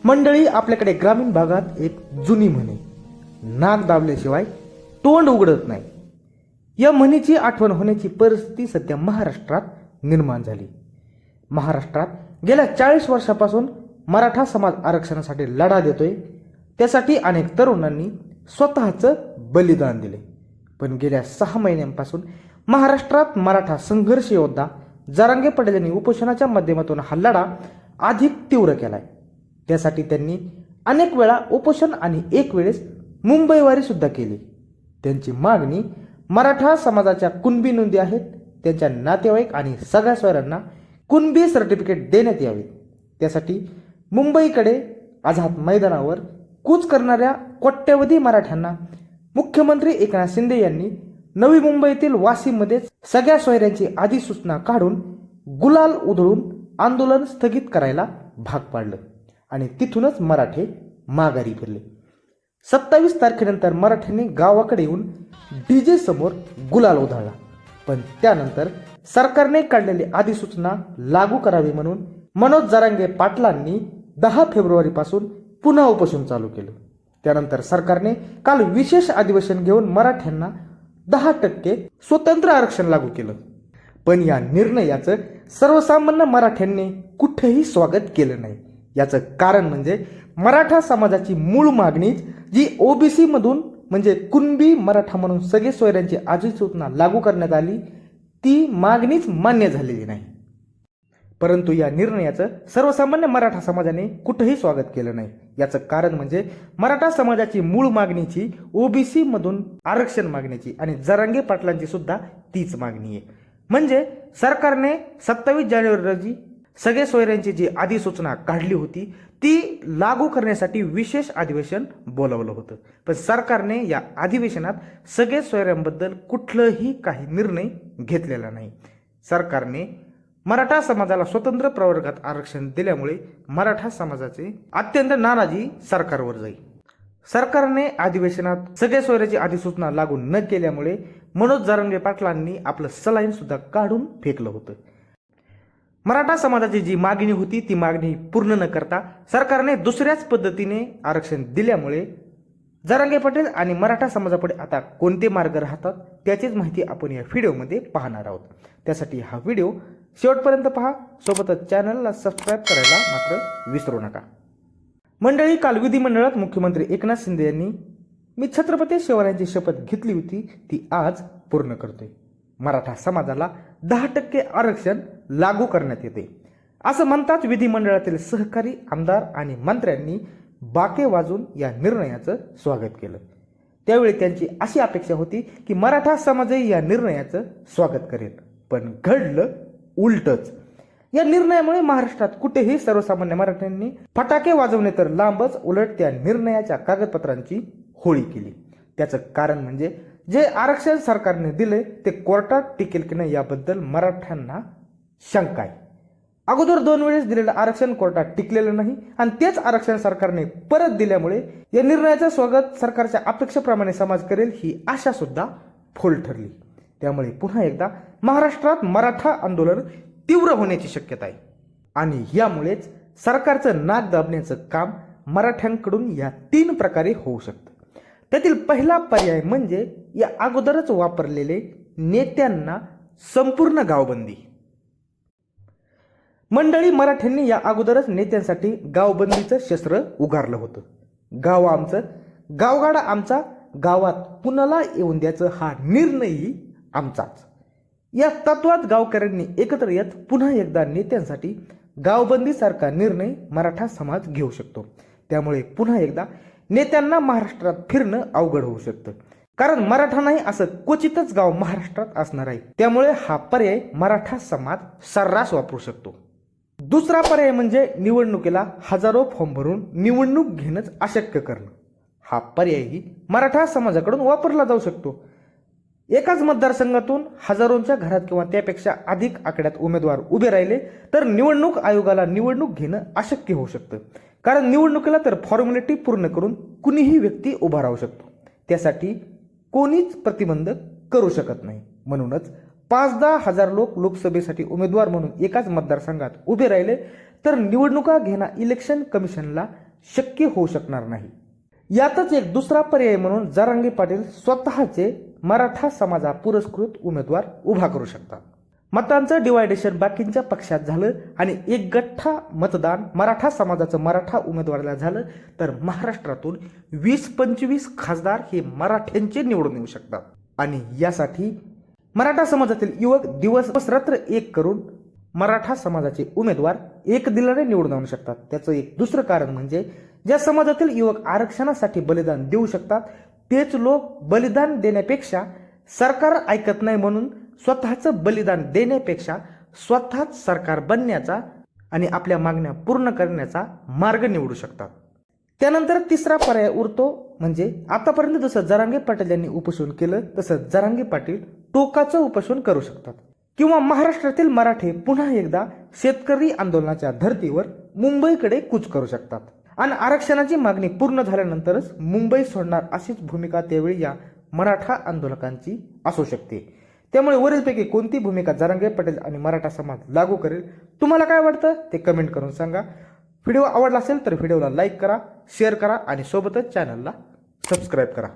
मंडळी, आपल्याकडे ग्रामीण भागात एक जुनी म्हण आहे, नाक दाबल्याशिवाय तोंड उघडत नाही. या म्हणीची आठवण होण्याची परिस्थिती सध्या महाराष्ट्रात निर्माण झाली. महाराष्ट्रात गेल्या 40 वर्षापासून मराठा समाज आरक्षणासाठी लढा देतोय. त्यासाठी अनेक तरुणांनी स्वतःचं बलिदान दिले. पण गेल्या 6 महिन्यांपासून महाराष्ट्रात मराठा संघर्ष योद्धा जरांगे पाटील यांनी उपोषणाच्या माध्यमातून हा लढा अधिक तीव्र केलाय. त्यासाठी त्यांनी अनेक वेळा उपोषण आणि एक वेळेस मुंबईवारी सुद्धा केली. त्यांची मागणी मराठा समाजाच्या कुणबी नोंदी आहेत, त्यांच्या नातेवाईक आणि सगळ्या सोयऱ्यांना कुणबी सर्टिफिकेट देण्यात यावे. त्यासाठी मुंबईकडे आझाद मैदानावर कूच करणाऱ्या कोट्यवधी मराठ्यांना मुख्यमंत्री एकनाथ शिंदे यांनी नवी मुंबईतील वाशीमध्ये सगळ्या सोयऱ्यांची अधिसूचना काढून गुलाल उधळून आंदोलन स्थगित करायला भाग पाडलं आणि तिथूनच मराठे माघारी फिरले. 27 तारखेनंतर मराठ्यांनी गावाकडे येऊन डीजे समोर गुलाल उधळला. पण त्यानंतर सरकारने काढलेली अधिसूचना लागू करावी म्हणून मनोज जरांगे पाटलांनी 10 फेब्रुवारीपासून पुन्हा उपोषण चालू केलं. त्यानंतर सरकारने काल विशेष अधिवेशन घेऊन मराठ्यांना 10% स्वतंत्र आरक्षण लागू केलं. पण या निर्णयाचं सर्वसामान्य मराठ्यांनी कुठेही स्वागत केलं नाही. याचं कारण म्हणजे मराठा समाजाची मूळ मागणी जी ओबीसी मधून म्हणजे कुणबी मराठा म्हणून सगळे सोयऱ्यांची अधिसूचना लागू करण्यात आली, ती मागणीच मान्य झालेली नाही. परंतु या निर्णयाचं सर्वसामान्य मराठा समाजाने कुठेही स्वागत केलं नाही. याचं कारण म्हणजे मराठा समाजाची मूळ मागणीची ओबीसी मधून आरक्षण मागण्याची आणि जरांगे पाटलांची सुद्धा तीच मागणी आहे. म्हणजे सरकारने 27 जानेवारी रोजी सगळे सोयऱ्यांची जी अधिसूचना काढली होती ती लागू करण्यासाठी विशेष अधिवेशन बोलावलं होतं. पण सरकारने या अधिवेशनात सगळे सोयऱ्यांबद्दल कुठलंही काही निर्णय घेतलेला नाही. सरकारने मराठा समाजाला स्वतंत्र प्रवर्गात आरक्षण दिल्यामुळे मराठा समाजाचे अत्यंत नाराजी सरकारवर जाईल. सरकारने अधिवेशनात सगळ्या सोयऱ्याची अधिसूचना लागू न केल्यामुळे मनोज जरांगे पाटलांनी आपलं सलाईन सुद्धा काढून फेकलं होतं. मराठा समाजाची जी मागणी होती ती मागणी पूर्ण न करता सरकारने दुसऱ्याच पद्धतीने आरक्षण दिल्यामुळे जरांगे पाटील आणि मराठा समाजापुढे आता कोणते मार्ग राहतात त्याचीच माहिती आपण या व्हिडिओमध्ये पाहणार आहोत. त्यासाठी हा व्हिडिओ शेवटपर्यंत पहा. सोबतच चॅनलला सबस्क्राईब करायला मात्र विसरू नका. मंडळी, काल विधिमंडळात मुख्यमंत्री एकनाथ शिंदे यांनी मी छत्रपती शिवरायांची शपथ घेतली होती ती आज पूर्ण करतोय. मराठा समाजाला 10% आरक्षण लागू करण्यात येते असं म्हणताच विधिमंडळातील सहकारी आमदार आणि मंत्र्यांनी बाके वाजून या निर्णयाचं स्वागत केलं. त्यावेळी त्यांची अशी अपेक्षा होती की मराठा समाजही या निर्णयाचं स्वागत करेल. पण घडलं उलटच. या निर्णयामुळे महाराष्ट्रात कुठेही सर्वसामान्य मराठ्यांनी फटाके वाजवणे तर लांबच, उलट त्या निर्णयाच्या कागदपत्रांची होळी केली. त्याचं कारण म्हणजे जे आरक्षण सरकारने दिले ते कोर्टात टिकेल की नाही याबद्दल मराठ्यांना शंका आहे. अगोदर 2 वेळेस दिलेलं आरक्षण कोर्टात टिकलेलं नाही आणि तेच आरक्षण सरकारने परत दिल्यामुळे या निर्णयाचं स्वागत सरकारच्या अपेक्षेप्रमाणे समाज करेल ही आशा सुद्धा फोल ठरली. त्यामुळे पुन्हा एकदा महाराष्ट्रात मराठा आंदोलन तीव्र होण्याची शक्यता आहे आणि यामुळेच सरकारचं नाक दाबण्याचं काम मराठ्यांकडून या 3 प्रकारे होऊ शकतं. त्यातील पहिला पर्याय म्हणजे या अगोदरच वापरलेले नेत्यांना संपूर्ण गावबंदी. मंडळी, मराठ्यांनी या अगोदरच नेत्यांसाठी गावबंदीचं शस्त्र उगारलं होतं. गाव आमचं, गावगाडा आमचा, गावात कुणाला येऊन द्यायचं हा निर्णयही आमचाच. या तत्वात गावकऱ्यांनी एकत्र येत पुन्हा एकदा नेत्यांसाठी गावबंदीसारखा निर्णय मराठा समाज घेऊ शकतो. त्यामुळे पुन्हा एकदा नेत्यांना महाराष्ट्रात फिरणं अवघड होऊ शकतं. कारण मराठा नाही असं क्वचितच गाव महाराष्ट्रात असणार आहे. त्यामुळे हा पर्याय मराठा समाज सर्रास वापरू शकतो. दुसरा पर्याय म्हणजे निवडणुकीला हजारो फॉर्म भरून निवडणूक घेणंच अशक्य करणं. हा पर्यायही मराठा समाजाकडून वापरला जाऊ शकतो. एकाच मतदारसंघातून हजारोंच्या घरात किंवा त्यापेक्षा अधिक आकड्यात उमेदवार उभे राहिले तर निवडणूक आयोगाला निवडणूक घेणं अशक्य होऊ शकतं. कारण निवडणुकीला तर फॉर्मॅलिटी पूर्ण करून कुणीही व्यक्ती उभा राहू शकतो. त्यासाठी कोणीच प्रतिबंध करू शकत नाही. म्हणूनच 5-10 हजार लोक लोकसभेसाठी उमेदवार म्हणून एकाच मतदारसंघात उभे राहिले तर निवडणुका घेणं इलेक्शन कमिशनला शक्य होऊ शकणार नाही. यातच एक दुसरा पर्याय म्हणून जरांगे पाटील स्वतःचे मराठा समाजा पुरस्कृत उमेदवार उभा करू शकतात. मतांचं डिवायडेशन बाकींच्या पक्षात झालं आणि एक गठ्ठा मतदान मराठा समाजाचं मराठा उमेदवाराला झालं तर महाराष्ट्रातून 20-25 खासदार हे मराठ्यांचे निवडून येऊ शकतात. आणि यासाठी मराठा समाजातील युवक दिवस रात्र एक करून मराठा समाजाचे उमेदवार एक दिलाने निवडून आणू शकतात. त्याचं एक दुसरं कारण म्हणजे ज्या समाजातील युवक आरक्षणासाठी बलिदान देऊ शकतात तेच लोक बलिदान देण्यापेक्षा सरकार ऐकत नाही म्हणून स्वतःचं बलिदान देण्यापेक्षा स्वतःच सरकार बनण्याचा आणि आपल्या मागण्या पूर्ण करण्याचा मार्ग निवडू शकतात. त्यानंतर तिसरा पर्याय उरतो म्हणजे आतापर्यंत जसं जरांगे पाटील यांनी उपोषण केलं तसं जरांगे पाटील टोकाचं उपोषण करू शकतात किंवा महाराष्ट्रातील मराठे पुन्हा एकदा शेतकरी आंदोलनाच्या धर्तीवर मुंबईकडे कूच करू शकतात आणि आरक्षणाची मागणी पूर्ण झाल्यानंतरच मुंबई सोडणार अशीच भूमिका त्यावेळी या मराठा आंदोलकांची असू शकते. त्यामुळे वरीलपैकी कोणती भूमिका जरांगे पाटील आणि मराठा समाज लागू करेल तुम्हाला काय वाटतं ते कमेंट करून सांगा. व्हिडिओ आवडला असेल तर व्हिडिओला लाईक करा, शेअर करा आणि सोबतच चॅनलला सबस्क्राईब करा.